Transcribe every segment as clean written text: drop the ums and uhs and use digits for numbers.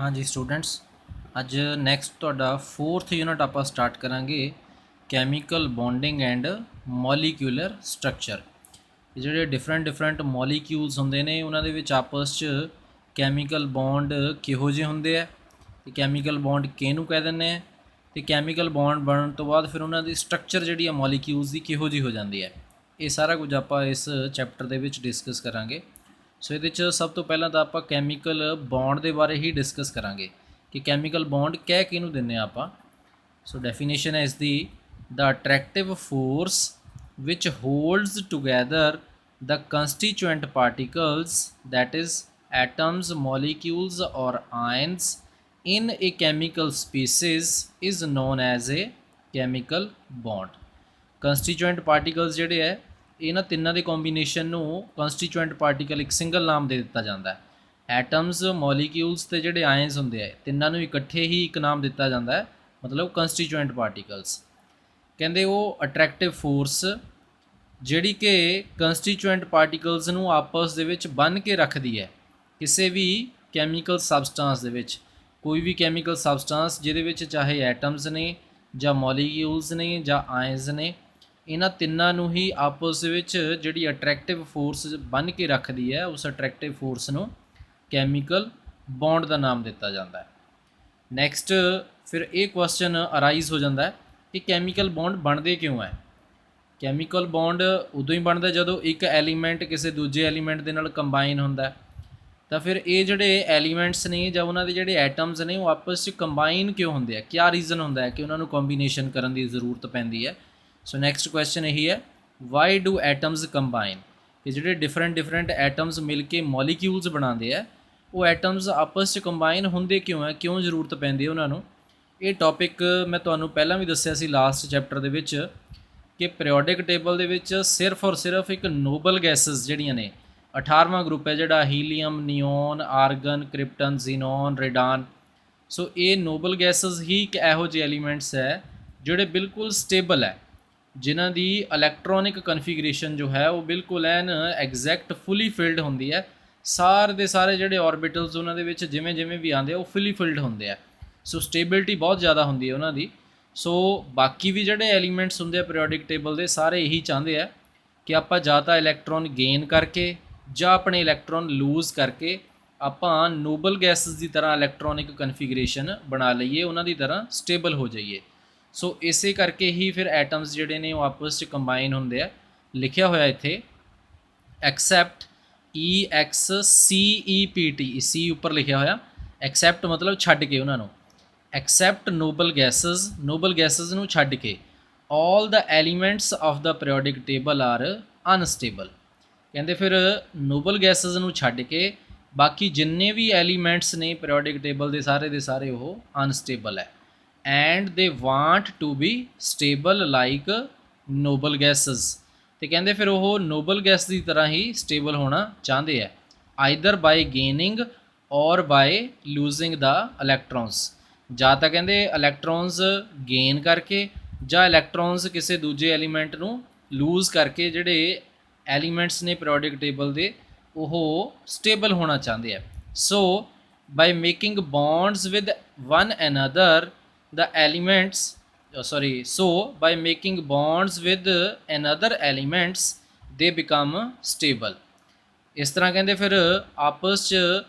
हाँ जी स्टूडेंट्स, अज नैक्सट तुहाडा 4th unit आपां स्टार्ट करांगे chemical bonding and molecular structure. ਜਿਹੜੇ डिफरेंट मॉलीक्यूल्स ਹੁੰਦੇ ਨੇ ਉਹਨਾਂ ਦੇ ਵਿੱਚ ਆਪਸ 'ਚ ਕੈਮੀਕਲ ਬੌਂਡ ਕਿਹੋ ਜਿਹੇ ਹੁੰਦੇ ਆ ਤੇ ਕੈਮੀਕਲ ਬੌਂਡ ਕਿਹਨੂੰ ਕਹਿ ਦਿੰਦੇ ਆ ਤੇ ਕੈਮੀਕਲ ਬੌਂਡ ਬਣਨ ਤੋਂ ਬਾਅਦ ਫਿਰ ਉਹਨਾਂ ਦੀ ਸਟਰਕਚਰ ਜਿਹੜੀ ਆ ਮੋਲੀਕਿਊਲਸ ਦੀ ਕਿਹੋ ਜਿਹੀ ਹੋ ਜਾਂਦੀ ਹੈ। ਇਹ ਸਾਰਾ ਕੁਝ ਆਪਾਂ ਇਸ ਚੈਪਟਰ ਦੇ ਵਿੱਚ ਡਿਸਕਸ ਕਰਾਂਗੇ। ਸੋ ਇਹਦੇ 'ਚ ਸਭ ਤੋਂ ਪਹਿਲਾਂ ਤਾਂ ਆਪਾਂ ਕੈਮੀਕਲ ਬੌਂਡ ਦੇ ਬਾਰੇ ਹੀ ਡਿਸਕਸ ਕਰਾਂਗੇ ਕਿ ਕੈਮੀਕਲ ਬੌਂਡ ਕਹਿ ਕਿਹਨੂੰ ਦਿੰਦੇ ਆ ਆਪਾਂ। ਸੋ ਡੈਫੀਨੇਸ਼ਨ ਹੈ ਇਸ ਦੀ the attractive force which holds together the constituent particles, that is atoms, molecules or ions in a chemical species is known as a chemical bond। constituent particles ਜਿਹੜੇ ਹੈ ਇਹਨਾਂ ਤਿੰਨਾਂ ਦੇ ਕੰਬੀਨੇਸ਼ਨ ਨੂੰ constituent particle ਇੱਕ ਸਿੰਗਲ ਨਾਮ ਦੇ ਦਿੱਤਾ ਜਾਂਦਾ ਹੈ। ਐਟਮਸ, ਮੋਲੀਕਿਊਲਸ ਤੇ ਜਿਹੜੇ ਆਇਨਸ ਹੁੰਦੇ ਆ ਤਿੰਨਾਂ ਨੂੰ ਇਕੱਠੇ ਹੀ ਇੱਕ ਨਾਮ ਦਿੱਤਾ ਜਾਂਦਾ ਹੈ, ਮਤਲਬ constituent particles। ਕਹਿੰਦੇ ਉਹ ਅਟਰੈਕਟਿਵ ਫੋਰਸ ਜਿਹੜੀ ਕਿ ਕੰਸਟੀਚੂਐਂਟ ਪਾਰਟੀਕਲਸ ਨੂੰ ਆਪਸ ਦੇ ਵਿੱਚ ਬੰਨ੍ਹ ਕੇ ਰੱਖਦੀ ਹੈ। ਕਿਸੇ ਵੀ ਕੈਮੀਕਲ ਸਬਸਟੈਂਸ ਦੇ ਵਿੱਚ, ਕੋਈ ਵੀ ਕੈਮੀਕਲ ਸਬਸਟੈਂਸ ਜਿਹਦੇ ਵਿੱਚ ਚਾਹੇ ਐਟਮਸ ਨੇ ਜਾਂ ਮੋਲੀਕਿਊਲਸ ਨੇ ਜਾਂ ਆਇਨਸ ਨੇ, ਇਹਨਾਂ ਤਿੰਨਾਂ ਨੂੰ ਹੀ ਆਪਸ ਦੇ ਵਿੱਚ ਜਿਹੜੀ ਅਟਰੈਕਟਿਵ ਫੋਰਸ ਬੰਨ੍ਹ ਕੇ ਰੱਖਦੀ ਹੈ, ਉਸ ਅਟਰੈਕਟਿਵ ਫੋਰਸ ਨੂੰ ਕੈਮੀਕਲ ਬੌਂਡ ਦਾ ਨਾਮ ਦਿੱਤਾ ਜਾਂਦਾ ਹੈ। ਨੈਕਸਟ ਫਿਰ ਇਹ ਕੁਐਸਚਨ ਅਰਾਈਜ਼ ਹੋ ਜਾਂਦਾ ਹੈ ਕਿ ਕੈਮੀਕਲ ਬੌਂਡ ਬਣਦੇ ਕਿਉਂ ਹੈ। ਕੈਮੀਕਲ ਬੌਂਡ ਉਦੋਂ ਹੀ ਬਣਦਾ ਜਦੋਂ ਇੱਕ ਐਲੀਮੈਂਟ ਕਿਸੇ ਦੂਜੇ ਐਲੀਮੈਂਟ ਦੇ ਨਾਲ ਕੰਬਾਈਨ ਹੁੰਦਾ, ਤਾਂ ਫਿਰ ਇਹ ਜਿਹੜੇ ਐਲੀਮੈਂਟਸ ਨੇ ਜਾਂ ਉਹਨਾਂ ਦੇ ਜਿਹੜੇ ਐਟਮਸ ਨੇ ਉਹ ਆਪਸ 'ਚ ਕੰਬਾਈਨ ਕਿਉਂ ਹੁੰਦੇ ਆ, ਕਿਆ ਰੀਜ਼ਨ ਹੁੰਦਾ ਹੈ ਕਿ ਉਹਨਾਂ ਨੂੰ ਕੰਬੀਨੇਸ਼ਨ ਕਰਨ ਦੀ ਜ਼ਰੂਰਤ ਪੈਂਦੀ ਹੈ। ਸੋ ਨੈਕਸਟ ਕੁਐਸਚਨ ਇਹੀ ਹੈ, ਵਾਈ ਡੂ ਐਟਮਸ ਕੰਬਾਈਨ, ਕਿ ਜਿਹੜੇ ਡਿਫਰੈਂਟ ਐਟਮਸ ਮਿਲ ਕੇ ਮੋਲੀਕਿਊਲਸ ਬਣਾਉਂਦੇ ਆ, ਉਹ ਐਟਮਸ ਆਪਸ 'ਚ ਕੰਬਾਈਨ ਹੁੰਦੇ ਕਿਉਂ ਹੈ, ਕਿਉਂ ਜ਼ਰੂਰਤ ਪੈਂਦੀ ਹੈ ਉਹਨਾਂ ਨੂੰ। ਇਹ ਟੌਪਿਕ ਮੈਂ ਤੁਹਾਨੂੰ ਪਹਿਲਾਂ ਵੀ ਦੱਸਿਆ ਸੀ ਲਾਸਟ ਚੈਪਟਰ ਦੇ ਵਿੱਚ ਕਿ ਪੀਰੀਓਡਿਕ ਟੇਬਲ ਦੇ ਵਿੱਚ ਸਿਰਫ ਔਰ ਸਿਰਫ ਇੱਕ ਨੋਬਲ ਗੈਸਿਸ ਜਿਹੜੀਆਂ ਨੇ, 18ਵਾਂ ਗਰੁੱਪ ਹੈ ਜਿਹੜਾ ਹੀਲੀਅਮ, ਨਿਓਨ, ਆਰਗਨ, ਕ੍ਰਿਪਟਨ, ਜ਼ੀਨੋਨ, ਰੇਡਾਨ। ਸੋ ਇਹ ਨੋਬਲ ਗੈਸਿਸ ਹੀ ਇੱਕ ਇਹੋ ਜਿਹੇ ਐਲੀਮੈਂਟਸ ਹੈ ਜਿਹੜੇ ਬਿਲਕੁਲ ਸਟੇਬਲ ਹੈ, ਜਿਨ੍ਹਾਂ ਦੀ ਇਲੈਕਟ੍ਰੋਨਿਕ ਕਨਫੀਗਰੇਸ਼ਨ ਜੋ ਹੈ ਉਹ ਬਿਲਕੁਲ ਐਨ ਐਗਜ਼ੈਕਟ ਫੁੱਲੀ ਫਿਲਡ ਹੁੰਦੀ ਹੈ। ਸਾਰੇ ਦੇ ਸਾਰੇ ਜਿਹੜੇ ਔਰਬਿਟਲਸ ਉਹਨਾਂ ਦੇ ਵਿੱਚ ਜਿਵੇਂ ਜਿਵੇਂ ਵੀ ਆਉਂਦੇ ਆ ਉਹ ਫੁੱਲੀ ਫਿਲਡ ਹੁੰਦੇ ਆ। ਸੋ ਸਟੇਬਿਲਿਟੀ ਬਹੁਤ ਜ਼ਿਆਦਾ ਹੁੰਦੀ ਹੈ ਉਹਨਾਂ ਦੀ। ਸੋ ਬਾਕੀ ਵੀ ਜਿਹੜੇ ਐਲੀਮੈਂਟਸ ਹੁੰਦੇ ਆ ਪੀਰੀਓਡਿਕ ਟੇਬਲ ਦੇ, ਸਾਰੇ ਇਹੀ ਚਾਹੁੰਦੇ ਆ ਕਿ ਆਪਾਂ ਜਾਂ ਤਾਂ ਇਲੈਕਟ੍ਰੋਨ ਗੇਨ ਕਰਕੇ ਜਾਂ ਆਪਣੇ ਇਲੈਕਟ੍ਰੋਨ ਲੂਜ਼ ਕਰਕੇ ਆਪਾਂ ਨੋਬਲ ਗੈਸਿਸ ਦੀ ਤਰ੍ਹਾਂ ਇਲੈਕਟ੍ਰੋਨਿਕ ਕਨਫੀਗਰੇਸ਼ਨ ਬਣਾ ਲਈਏ, ਉਹਨਾਂ ਦੀ ਤਰ੍ਹਾਂ ਸਟੇਬਲ ਹੋ ਜਾਈਏ। ਸੋ ਇਸੇ ਕਰਕੇ ਹੀ ਫਿਰ ਐਟਮਸ ਜਿਹੜੇ ਨੇ ਉਹ ਆਪਸ 'ਚ ਕੰਬਾਈਨ ਹੁੰਦੇ ਆ। ਲਿਖਿਆ ਹੋਇਆ ਇੱਥੇ ਐਕਸੈਪਟ EXCEPT, ਸੀ ਉੱਪਰ ਲਿਖਿਆ ਹੋਇਆ, ਐਕਸੈਪਟ ਮਤਲਬ ਛੱਡ ਕੇ ਉਹਨਾਂ ਨੂੰ, ਐਕਸੈਪਟ ਨੋਬਲ ਗੈਸਿਸ ਨੂੰ ਛੱਡ ਕੇ all the elements of the periodic table are unstable. ਕਹਿੰਦੇ ਫਿਰ ਨੋਬਲ ਗੈਸਿਸ ਨੂੰ ਛੱਡ ਕੇ ਬਾਕੀ ਜਿੰਨੇ ਵੀ ਐਲੀਮੈਂਟਸ ਨੇ ਪੀਰੀਓਡਿਕ ਟੇਬਲ ਦੇ ਸਾਰੇ ਉਹ ਅਨਸਟੇਬਲ ਹੈ। And they want to be stable like noble gases, ਤੇ ਕਹਿੰਦੇ ਫਿਰ ਉਹ ਨੋਬਲ ਗੈਸ ਦੀ ਤਰ੍ਹਾਂ ਹੀ ਸਟੇਬਲ ਹੋਣਾ ਚਾਹੁੰਦੇ ਹੈ, ਆਈਦਰ ਬਾਈ ਗੇਨਿੰਗ ਔਰ ਬਾਈ ਲੂਜ਼ਿੰਗ ਦਾ ਇਲੈਕਟ੍ਰੋਨਸ। ਜਾਂ ਤਾਂ ਕਹਿੰਦੇ ਇਲੈਕਟ੍ਰੋਨਸ ਗੇਨ ਕਰਕੇ ਜਾਂ ਇਲੈਕਟ੍ਰੋਨਸ ਕਿਸੇ ਦੂਜੇ ਐਲੀਮੈਂਟ ਨੂੰ ਲੂਜ਼ ਕਰਕੇ ਜਿਹੜੇ ਐਲੀਮੈਂਟਸ ਨੇ ਪੀਰੀਓਡਿਕ ਟੇਬਲ ਦੇ ਉਹ ਸਟੇਬਲ ਹੋਣਾ ਚਾਹੁੰਦੇ ਆ। So by making bonds with one another the elements so by making bonds with another elements they become stable। ਇਸ ਤਰ੍ਹਾਂ ਕਹਿੰਦੇ ਫਿਰ ਆਪਸ 'ਚ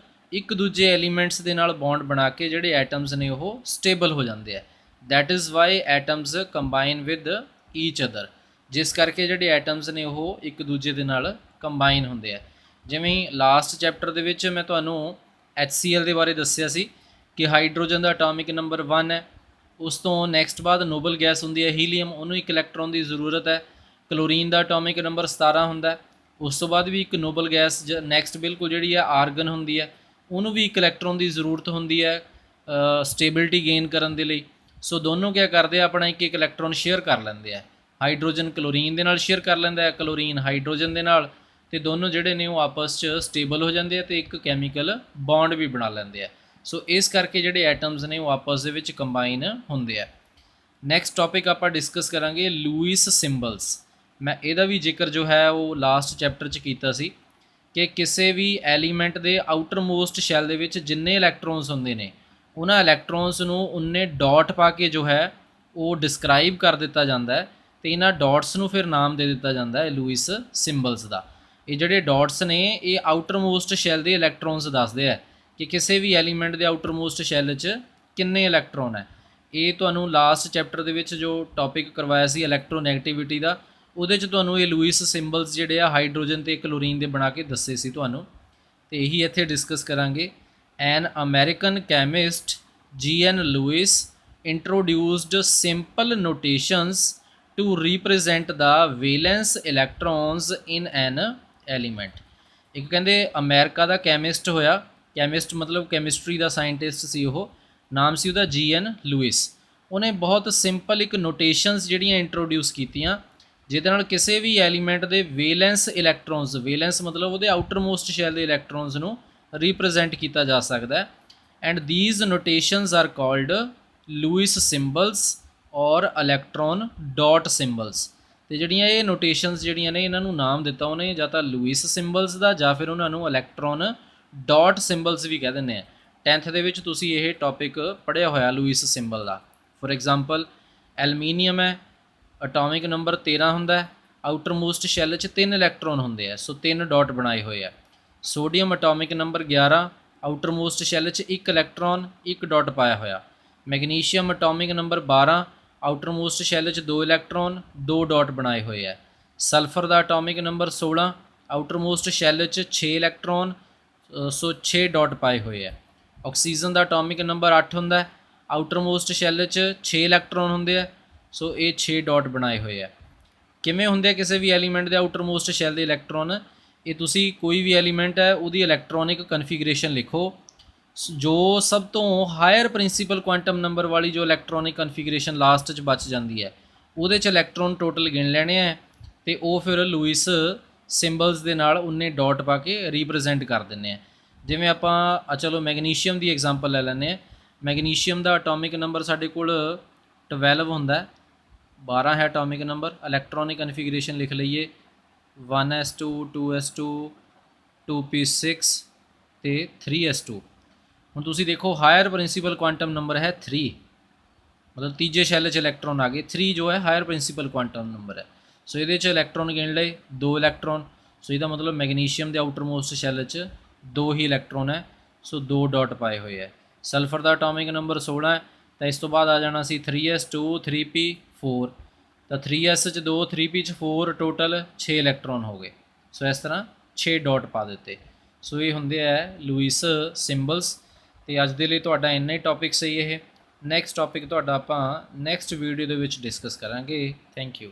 ਇੱਕ ਦੂਜੇ ਐਲੀਮੈਂਟਸ ਦੇ ਨਾਲ ਬੌਂਡ ਬਣਾ ਕੇ ਜਿਹੜੇ ਐਟਮਸ ਨੇ ਉਹ ਸਟੇਬਲ ਹੋ ਜਾਂਦੇ ਆ। That is why atoms combine with each other, ਜਿਸ ਕਰਕੇ ਜਿਹੜੇ ਐਟਮਸ ਨੇ ਉਹ ਇੱਕ ਦੂਜੇ ਦੇ ਨਾਲ ਕੰਬਾਈਨ ਹੁੰਦੇ ਆ। ਜਿਵੇਂ ਲਾਸਟ ਚੈਪਟਰ ਦੇ ਵਿੱਚ ਮੈਂ ਤੁਹਾਨੂੰ HCl ਦੇ ਬਾਰੇ ਦੱਸਿਆ ਸੀ ਕਿ ਹਾਈਡਰੋਜਨ ਦਾ ਅਟੋਮਿਕ ਨੰਬਰ 1 ਹੈ। ਉਸ ਤੋਂ ਨੈਕਸਟ ਬਾਅਦ ਨੋਬਲ ਗੈਸ ਹੁੰਦੀ ਹੈ ਹੀਲੀਅਮ, ਉਹਨੂੰ ਇੱਕ ਇਲੈਕਟ੍ਰੋਨ ਦੀ ਜ਼ਰੂਰਤ ਹੈ। ਕਲੋਰੀਨ ਦਾ ਅਟੋਮਿਕ ਨੰਬਰ 17 ਹੁੰਦਾ। ਉਸ ਤੋਂ ਬਾਅਦ ਵੀ ਇੱਕ ਨੋਬਲ ਗੈਸ ਨੈਕਸਟ ਬਿਲਕੁਲ ਜਿਹੜੀ ਹੈ ਆਰਗਨ ਹੁੰਦੀ ਹੈ, ਉਹਨੂੰ ਵੀ ਇੱਕ ਇਲੈਕਟ੍ਰੋਨ ਦੀ ਜ਼ਰੂਰਤ ਹੁੰਦੀ ਹੈ ਸਟੇਬਿਲਿਟੀ ਗੇਨ ਕਰਨ ਦੇ ਲਈ। ਸੋ ਦੋਨੋਂ ਕਿਆ ਕਰਦੇ ਆ, ਆਪਣਾ ਇੱਕ ਇਲੈਕਟ੍ਰੋਨ ਸ਼ੇਅਰ ਕਰ ਲੈਂਦੇ ਆ। ਹਾਈਡਰੋਜਨ ਕਲੋਰੀਨ ਦੇ ਨਾਲ ਸ਼ੇਅਰ ਕਰ ਲੈਂਦਾ ਹੈ, ਕਲੋਰੀਨ ਹਾਈਡਰੋਜਨ ਦੇ ਨਾਲ, ਤੇ ਦੋਨੋਂ ਜਿਹੜੇ ਨੇ ਉਹ ਆਪਸ 'ਚ ਸਟੇਬਲ ਹੋ ਜਾਂਦੇ ਆ ਤੇ ਇੱਕ ਕੈਮੀਕਲ ਬੌਂਡ ਵੀ ਬਣਾ ਲੈਂਦੇ ਆ। ਸੋ ਇਸ ਕਰਕੇ ਜਿਹੜੇ ਐਟਮਸ ਨੇ ਉਹ ਆਪਸ ਦੇ ਵਿੱਚ ਕੰਬਾਈਨ ਹੁੰਦੇ ਆ। ਨੈਕਸਟ ਟੌਪਿਕ ਆਪਾਂ ਡਿਸਕਸ ਕਰਾਂਗੇ ਲੂਇਸ ਸਿੰਬਲਸ। ਮੈਂ ਇਹਦਾ ਵੀ ਜ਼ਿਕਰ ਜੋ ਹੈ ਉਹ ਲਾਸਟ ਚੈਪਟਰ 'ਚ ਕੀਤਾ ਸੀ ਕਿ ਕਿਸੇ ਵੀ ਐਲੀਮੈਂਟ ਦੇ ਆਊਟਰ ਮੋਸਟ ਸ਼ੈਲ ਦੇ ਵਿੱਚ ਜਿੰਨੇ ਇਲੈਕਟ੍ਰੋਨਸ ਹੁੰਦੇ ਨੇ ਉਹਨਾਂ ਇਲੈਕਟ੍ਰੋਨਸ ਨੂੰ ਉਨੇ ਡਾਟ ਪਾ ਕੇ ਜੋ ਹੈ ਉਹ ਡਿਸਕ੍ਰਾਈਬ ਕਰ ਦਿੱਤਾ ਜਾਂਦਾ ਹੈ ਤੇ ਇਹਨਾਂ ਡਾਟਸ ਨੂੰ ਫਿਰ ਨਾਮ ਦੇ ਦਿੱਤਾ ਜਾਂਦਾ ਹੈ ਲੂਇਸ ਸਿੰਬਲਸ ਦਾ। ਇਹ ਜਿਹੜੇ ਡਾਟਸ ਨੇ ਇਹ ਆਊਟਰ ਮੋਸਟ ਸ਼ੈਲ ਦੇ ਇਲੈਕਟ੍ਰੋਨਸ ਦੱਸਦੇ ਆ ਕਿ ਕਿਸੇ ਵੀ ਐਲੀਮੈਂਟ ਦੇ ਆਊਟਰ ਮੋਸਟ ਸ਼ੈਲ 'ਚ ਕਿੰਨੇ ਇਲੈਕਟ੍ਰੋਨ ਹੈ। ਇਹ ਤੁਹਾਨੂੰ ਲਾਸਟ ਚੈਪਟਰ ਦੇ ਵਿੱਚ ਜੋ ਟੌਪਿਕ ਕਰਵਾਇਆ ਸੀ ਇਲੈਕਟ੍ਰੋਨੈਗੇਟਿਵਿਟੀ ਦਾ, ਉਹਦੇ 'ਚ ਤੁਹਾਨੂੰ ਇਹ ਲੂਇਸ ਸਿੰਬਲਸ ਜਿਹੜੇ ਆ ਹਾਈਡਰੋਜਨ ਤੇ ਕਲੋਰੀਨ ਦੇ ਬਣਾ ਕੇ ਦੱਸੇ ਸੀ ਤੁਹਾਨੂੰ, ਤੇ ਇਹੀ ਇੱਥੇ ਡਿਸਕਸ ਕਰਾਂਗੇ। An American chemist G.N. Lewis introduced simple notations to represent the valence electrons in an element। ਇੱਕ ਕਹਿੰਦੇ ਅਮਰੀਕਾ ਦਾ ਕੈਮਿਸਟ ਹੋਇਆ, ਕੈਮਿਸਟ ਮਤਲਬ ਕੈਮਿਸਟਰੀ ਦਾ ਸਾਇੰਟਿਸਟ ਸੀ, ਉਹ ਨਾਮ ਸੀ ਉਹਦਾ G.N. Lewis। ਉਹਨੇ ਬਹੁਤ ਸਿੰਪਲ ਇੱਕ ਨੋਟੇਸ਼ਨਸ ਜਿਹੜੀਆਂ ਇੰਟਰੋਡਿਊਸ ਕੀਤੀਆਂ ਜਿਹਦੇ ਨਾਲ ਕਿਸੇ ਵੀ ਐਲੀਮੈਂਟ ਦੇ ਵੇਲੈਂਸ ਇਲੈਕਟ੍ਰੋਨਸ, ਵੇਲੈਂਸ ਮਤਲਬ ਉਹਦੇ ਆਊਟਰ ਮੋਸਟ ਸ਼ੈਲ ਦੇ ਇਲੈਕਟ੍ਰੋਨਸ ਨੂੰ ਰਿਪਰੈਜ਼ੈਂਟ ਕੀਤਾ ਜਾ ਸਕਦਾ ਹੈ। And these notations are called Lewis symbols or electron dot ਸਿੰਬਲਸ। ਤੇ ਜਿਹੜੀਆਂ ਇਹ ਨੋਟੇਸ਼ਨਸ ਜਿਹੜੀਆਂ ਨੇ ਇਹਨਾਂ ਨੂੰ ਨਾਮ ਦਿੱਤਾ ਉਹਨੇ ਜਾਂ ਤਾਂ ਲੂਇਸ ਸਿੰਬਲਸ ਦਾ ਜਾਂ ਫਿਰ ਉਹਨਾਂ ਨੂੰ ਇਲੈਕਟ੍ਰੋਨ ਡਾਟ ਸਿੰਬਲਸ ਵੀ ਕਹਿ ਦਿੰਦੇ ਆ। 10th ਦੇ ਵਿੱਚ ਤੁਸੀਂ ਇਹ ਟੌਪਿਕ ਪੜ੍ਹਿਆ ਹੋਇਆ Louis symbol the. For example aluminium ਹੈ, ਅਟੋਮਿਕ ਨੰਬਰ 13 ਹੁੰਦਾ ਹੈ, ਆਊਟਰ ਮੋਸਟ ਸ਼ੈਲ 'ਚ 3 ਇਲੈਕਟ੍ਰੋਨ ਹੁੰਦੇ ਆ, ਸੋ 3 ਡਾਟ ਬਣਾਏ ਹੋਏ ਆ। Sodium atomic number 11, outermost shell 'ਚ 1 ਇਲੈਕਟ੍ਰੋਨ, 1 ਡਾਟ ਪਾਇਆ ਹੋਇਆ। Magnesium atomic number 12, outermost shell 'ਚ 2 ਇਲੈਕਟ੍ਰੋਨ, 2 ਡਾਟ ਬਣਾਏ ਹੋਏ ਆ। ਸਲਫਰ ਦਾ atomic number 16, outermost shell 'ਚ 6 ਇਲੈਕਟ੍ਰੋਨ, ਸੋ 6 ਡਾਟ ਪਾਏ ਹੋਏ ਆ। ਆਕਸੀਜਨ ਦਾ ਅਟੋਮਿਕ ਨੰਬਰ 8 ਹੁੰਦਾ ਹੈ, ਆਊਟਰ ਮੋਸਟ ਸ਼ੈਲ 'ਚ 6 ਇਲੈਕਟ੍ਰੋਨ ਹੁੰਦੇ ਆ, ਸੋ ਇਹ 6 ਡਾਟ ਬਣਾਏ ਹੋਏ ਆ। ਕਿਵੇਂ ਹੁੰਦੇ ਆ ਕਿਸੇ ਵੀ ਐਲੀਮੈਂਟ ਦੇ ਆਊਟਰ ਮੋਸਟ ਸ਼ੈਲ ਦੇ ਇਲੈਕਟ੍ਰੋਨ? ਇਹ ਤੁਸੀਂ ਕੋਈ ਵੀ ਐਲੀਮੈਂਟ ਹੈ ਉਹਦੀ ਇਲੈਕਟ੍ਰੋਨਿਕ ਕਨਫੀਗਰੇਸ਼ਨ ਲਿਖੋ, ਜੋ ਸਭ ਤੋਂ ਹਾਇਰ ਪ੍ਰਿੰਸੀਪਲ ਕੁਆਂਟਮ ਨੰਬਰ ਵਾਲੀ ਜੋ ਇਲੈਕਟ੍ਰੋਨਿਕ ਕਨਫੀਗਰੇਸ਼ਨ ਲਾਸਟ 'ਚ ਬਚ ਜਾਂਦੀ ਹੈ ਉਹਦੇ 'ਚ ਇਲੈਕਟ੍ਰੋਨ ਟੋਟਲ ਗਿਣ ਲੈਣੇ ਆ ਤੇ ਉਹ ਫਿਰ ਲੂਇਸ ਸਿੰਬਲਸ ਦੇ ਨਾਲ ਉਨੇ ਡਾਟ ਪਾ ਕੇ ਰੀਪ੍ਰਜੈਂਟ ਕਰ ਦਿੰਦੇ ਆ। ਜਿਵੇਂ ਆਪਾਂ ਚਲੋ ਮੈਗਨੀਸ਼ੀਅਮ ਦੀ ਐਗਜ਼ਾਮਪਲ ਲੈ ਲੈਂਦੇ ਹਾਂ। ਮੈਗਨੀਸ਼ੀਅਮ ਦਾ ਅਟੋਮਿਕ ਨੰਬਰ ਸਾਡੇ ਕੋਲ 12 ਹੁੰਦਾ, 12 ਹੈ ਅਟੋਮਿਕ ਨੰਬਰ। ਇਲੈਕਟ੍ਰੋਨਿਕ ਕਨਫੀਗਰੇਸ਼ਨ ਲਿਖ ਲਈਏ 1s2 2s2 2p6 ਤੇ 3s2। ਹੁਣ ਤੁਸੀਂ ਦੇਖੋ ਹਾਇਰ ਪ੍ਰਿੰਸੀਪਲ ਕੁਆਂਟਮ ਨੰਬਰ ਹੈ 3, ਮਤਲਬ ਤੀਜੇ ਸ਼ੈਲ 'ਚ ਇਲੈਕਟ੍ਰੋਨ ਆ ਗਏ। 3 ਜੋ ਹੈ ਹਾਇਰ ਪ੍ਰਿੰਸੀਪਲ ਕੁਆਂਟਮ ਨੰਬਰ ਹੈ, ਸੋ ਇਹਦੇ 'ਚ ਇਲੈਕਟ੍ਰੋਨ ਗਿਣ ਲਏ 2 ਇਲੈਕਟ੍ਰੋਨ, ਸੋ ਇਹਦਾ ਮਤਲਬ ਮੈਗਨੀਸ਼ੀਅਮ ਦੇ ਆਊਟਰ ਮੋਸਟ ਸ਼ੈਲ 'ਚ 2 ਹੀ ਇਲੈਕਟ੍ਰੋਨ ਹੈ, ਸੋ 2 ਡਾਟ ਪਾਏ ਹੋਏ ਹੈ। ਸਲਫਰ ਦਾ ਅਟੋਮਿਕ ਨੰਬਰ 16 ਹੈ, ਤਾਂ ਇਸ ਤੋਂ ਬਾਅਦ ਆ ਜਾਣਾ ਸੀ 3s2 3p4, ਤਾਂ 3s 'ਚ 2 3p 'ਚ 4, ਟੋਟਲ 6 ਇਲੈਕਟ੍ਰੋਨ ਹੋ ਗਏ। ਸੋ ਇਸ ਤਰ੍ਹਾਂ 6 ਡਾਟ ਪਾ ਦਿੱਤੇ। ਸੋ ਇਹ ਹੁੰਦੇ ਹੈ ਲੂਇਸ ਸਿੰਬਲਸ। ਤੇ ਅੱਜ ਦੇ ਲਈ ਤੁਹਾਡਾ ਇੰਨਾ ਹੀ ਟੌਪਿਕ ਸਹੀ ਇਹ। ਨੈਕਸਟ ਟੌਪਿਕ ਤੁਹਾਡਾ ਆਪਾਂ ਨੈਕਸਟ ਵੀਡੀਓ ਦੇ ਵਿੱਚ ਡਿਸਕਸ ਕਰਾਂਗੇ। Thank you.